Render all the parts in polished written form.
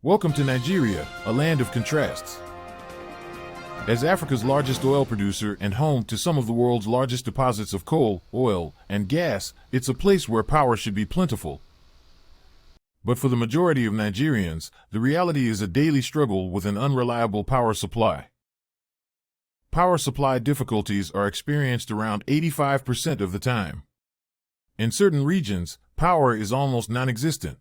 Welcome to Nigeria, a land of contrasts. As Africa's largest oil producer and home to some of the world's largest deposits of coal, oil, and gas, it's a place where power should be plentiful. But for the majority of Nigerians, the reality is a daily struggle with an unreliable power supply. Power supply difficulties are experienced around 85% of the time. In certain regions, power is almost non-existent.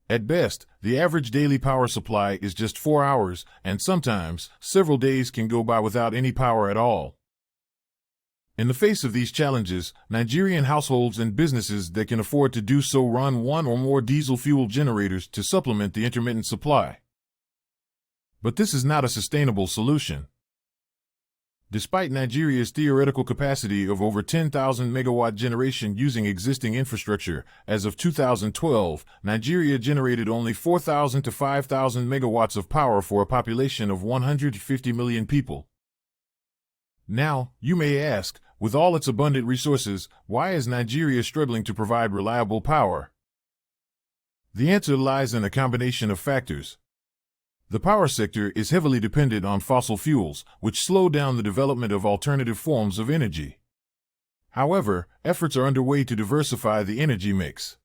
At best, the average daily power supply is just 4 hours, and sometimes, several days can go by without any power at all. In the face of these challenges, Nigerian households and businesses that can afford to do so run one or more diesel fuel generators to supplement the intermittent supply. But this is not a sustainable solution. Despite Nigeria's theoretical capacity of over 10,000 megawatt generation using existing infrastructure, as of 2012, Nigeria generated only 4,000 to 5,000 megawatts of power for a population of 150 million people. Now, you may ask, with all its abundant resources, why is Nigeria struggling to provide reliable power? The answer lies in a combination of factors. The power sector is heavily dependent on fossil fuels, which slow down the development of alternative forms of energy. However, efforts are underway to diversify the energy mix.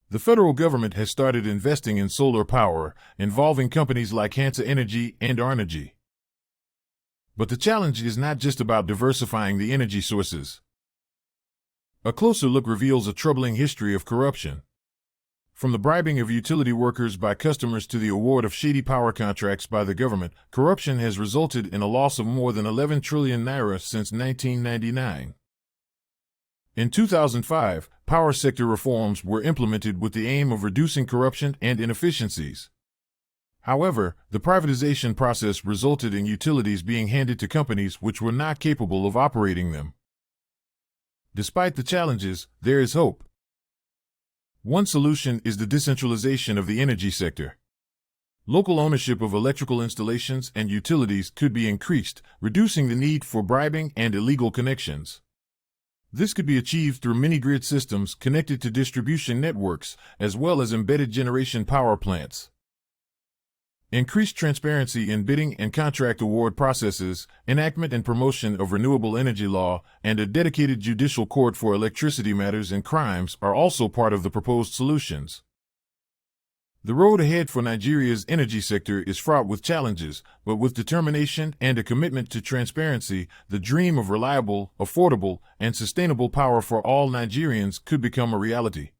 The federal government has started investing in solar power, involving companies like Hansa Energy and Arnergy. But the challenge is not just about diversifying the energy sources. A closer look reveals a troubling history of corruption. From the bribing of utility workers by customers to the award of shady power contracts by the government, corruption has resulted in a loss of more than 11 trillion naira since 1999. In 2005, power sector reforms were implemented with the aim of reducing corruption and inefficiencies. However, the privatization process resulted in utilities being handed to companies which were not capable of operating them. Despite the challenges, there is hope. One solution is the decentralization of the energy sector. Local ownership of electrical installations and utilities could be increased, reducing the need for bribing and illegal connections. This could be achieved through mini-grid systems connected to distribution networks, as well as embedded generation power plants. Increased transparency in bidding and contract award processes, enactment and promotion of renewable energy law, and a dedicated judicial court for electricity matters and crimes are also part of the proposed solutions. The road ahead for Nigeria's energy sector is fraught with challenges, but with determination and a commitment to transparency, the dream of reliable, affordable, and sustainable power for all Nigerians could become a reality.